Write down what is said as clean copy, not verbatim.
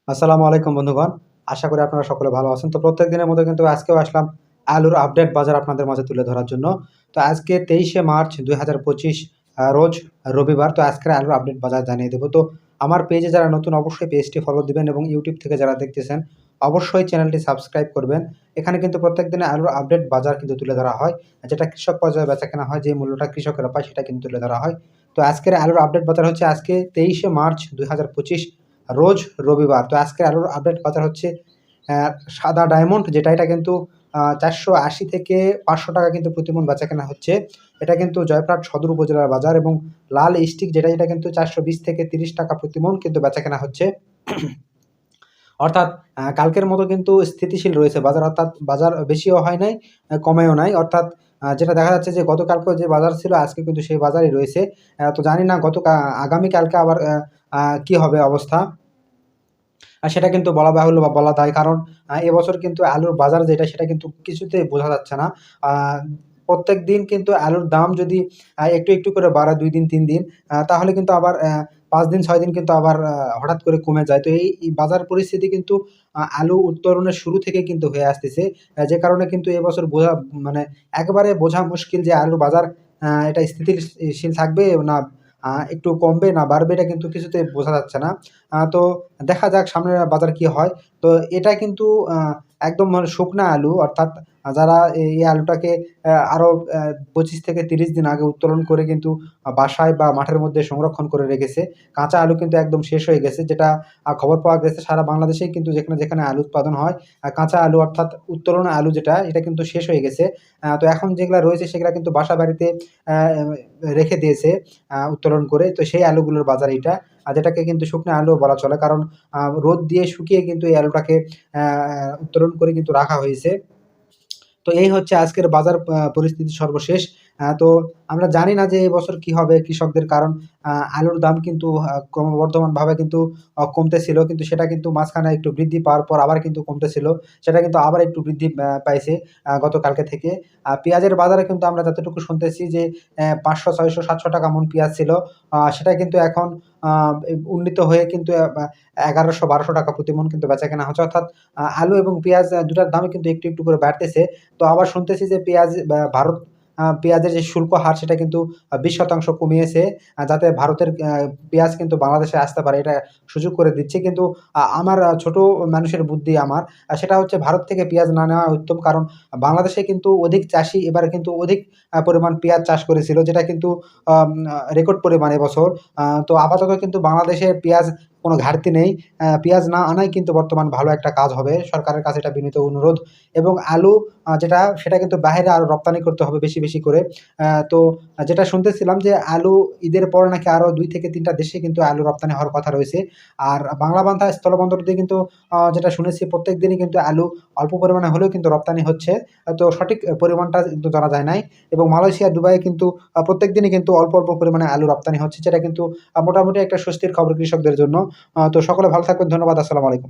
আসসালামু আলাইকুম বন্ধুগণ। আশা করি আপনারা সকলে ভালো আছেন। তো প্রত্যেক দিনের মতো কিন্তু আজকেও আসলাম আলুর আপডেট বাজার আপনাদের মাঝে তুলে ধরার জন্য। তো আজকে ২৩শে মার্চ ২০২৫ রোজ রবিবার। তো আজকের আলুর আপডেট বাজার জানিয়ে দেব। তো আমার পেজে যারা নতুন অবশ্যই পেজটি ফলো দিবেন এবং ইউটিউব থেকে যারা দেখতেছেন অবশ্যই চ্যানেলটি সাবস্ক্রাইব করবেন। এখানে কিন্তু প্রত্যেক দিনে আলুর আপডেট বাজার কিন্তু তুলে ধরা হয়। যেটা কৃষক পর্যায়ে বেচাকেনা হয়, যে মূল্যটা কৃষকেরা পায় সেটা কিন্তু তুলে ধরা হয়। তো আজকের আলুর আপডেট বাজার হচ্ছে আজকে ২৩শে মার্চ ২০২৫ রোজ রবিবার। তো আজকে আলুর আপডেট বাজার হচ্ছে সাদা ডায়মন্ড, যেটা এটা কিন্তু ৪৮০ থেকে ৫০০ টাকা কিন্তু প্রতিমণ বেচাকেনা হচ্ছে। এটা কিন্তু জয়পুরহাট সদর উপজেলার বাজার। এবং লাল স্টিক যেটা, এটা কিন্তু ৪২০ থেকে ৩০ টাকা প্রতিমণ কিন্তু বেচাকেনা হচ্ছে। অর্থাৎ কালকের মতো কিন্তু স্থিতিশীল রয়েছে বাজার, অর্থাৎ বাজার বেশিও হয় নাই, কমেও নাই। অর্থাৎ যেটা দেখা যাচ্ছে যে গতকালকেও যে বাজার ছিল আজকে কিন্তু সেই বাজারই রয়েছে। তো জানি না আগামীকালকে আবার কি হবে অবস্থা, সেটা কিন্তু বলা বাহুল্য বা বলা দায়। কারণ এবছর কিন্তু আলুর বাজার যেটা সেটা কিন্তু কিছুতেই বোঝা যাচ্ছে না। আ প্রত্যেক দিন কিন্তু আলুর দাম যদি একটু, একটু করে বাড়ে ২ দিন ৩ দিন, তাহলে কিন্তু আবার ৫ দিন ৬ দিন কিন্তু আবার হঠাৎ করে কমে যায়। তো এই বাজার পরিস্থিতি কিন্তু আলু উত্তোলনের শুরু থেকেই কিন্তু হয়ে আসতেছে। যে কারণে কিন্তু এবছর মানে একেবারে বোঝা মুশকিল যে আলুর বাজার এটা স্থিতিশীল থাকবে না একটু কমবে না বাড়বে, এটা কিন্তু কিছুতেই বোঝা যাচ্ছে না। তো দেখা যাক সামনের বাজার কি হয়। তো এটা কিন্তু একদম মানে শুকনা আলু, অর্থাৎ যারা এই আলুটাকে আরো ২৫ থেকে ৩০ দিন আগে উত্তোলন করে কিন্তু বাসায় বা মাঠের মধ্যে সংরক্ষণ করে রেখেছে। কাঁচা আলু কিন্তু একদম শেষ হয়ে গেছে, যেটা খবর পাওয়া গেছে সারা বাংলাদেশেই কিন্তু যেখানে, যেখানে আলু উৎপাদন হয়, কাঁচা আলু অর্থাৎ উত্তোলন আলু যেটা, এটা কিন্তু শেষ হয়ে গেছে। তো এখন যেগুলা রয়েছে সেগুলা কিন্তু বাসা বাড়িতে অ্যা রেখে দিয়েছে উত্তোলন করে। তো সেই আলুগুলোর বাজার এইটা। যেটাকে কিন্তু শুকনা আলুও বলা চলে। কারণ রোদ দিয়ে শুকিয়ে কিন্তু এই আলুটাকে উত্তোলন করে কিন্তু রাখা হয়েছে। তো এই হচ্ছে আজকের বাজার পরিস্থিতি সর্বশেষ। তো আমরা জানি না যে এবছর কি হবে কৃষকদের, কারণ আলুর দাম কিন্তু ক্রমবর্ধমানভাবে কিন্তু কমতেছিল। কিন্তু সেটা কিন্তু মাঝখানে একটু বৃদ্ধি পাওয়ার পর আবার কিন্তু কমতেছিল। সেটা কিন্তু আবার একটু বৃদ্ধি পাইছে গতকালকে থেকে। পেঁয়াজের বাজারে কিন্তু আমরা যতটুকু শুনতেছি যে ৫০০, ৬০০, ৭০০ টাকা মন পেঁয়াজ ছিল। সেটা কিন্তু এখন আ উন্নীত হয়ে কিন্তু ১১০০, ১২০০ টাকা প্রতি মন কিন্তু বেচাকেনা হচ্ছে। অর্থাৎ আলু এবং পেঁয়াজ দুটার দামই কিন্তু একটু, একটু করে বাড়তেছে। তো আবার শুনতেছি যে ভারত পেঁয়াজের যে শুল্ক হার সেটা কিন্তু ২০% কমিয়েছে। যাতে ভারতের পেঁয়াজ কিন্তু বাংলাদেশে আসতে পারে, এটা সুযোগ করে দিচ্ছে। কিন্তু আমার ছোট মানুষের বুদ্ধি আমার, সেটা হচ্ছে ভারত থেকে পেঁয়াজ না নেওয়া উত্তম। কারণ বাংলাদেশে কিন্তু অধিক চাষী এবার কিন্তু অধিক পরিমাণ পেঁয়াজ চাষ করেছিল, যেটা কিন্তু রেকর্ড পরিমাণ এবছর। তো আপাতত কিন্তু বাংলাদেশে পেঁয়াজ কোনো ঘাটতি নেই। পেঁয়াজ না আনাই কিন্তু বর্তমান ভালো একটা কাজ হবে। সরকারের কাছে এটা বিনীত অনুরোধ। এবং আলু যেটা সেটা কিন্তু বাহিরে আরো রপ্তানি করতে হবে বেশি, বেশি করে। তো যেটা শুনতেছিলাম যে আলু ঈদের পরে নাকি আরো ২ থেকে ৩ টা দেশে কিন্তু আলু রপ্তানি হওয়ার কথা রয়েছে। আর বাংলাবান্ধা স্থলবন্দর দিয়ে কিন্তু যেটা শুনেছি প্রত্যেক দিনই কিন্তু আলু অল্প পরিমাণে হলেও কিন্তু রপ্তানি হচ্ছে। তো সঠিক পরিমাণটা কিন্তু জানা যায় নাই। এবং মালয়েশিয়া, দুবাইয়ে কিন্তু প্রত্যেক দিনই কিন্তু অল্প, অল্প পরিমাণে আলু রপ্তানি হচ্ছে। যেটা কিন্তু মোটামুটি একটা স্বস্তির খবর কৃষকদের জন্য। তো সকলে ভালো থাকবেন। ধন্যবাদ। আসসালামু আলাইকুম।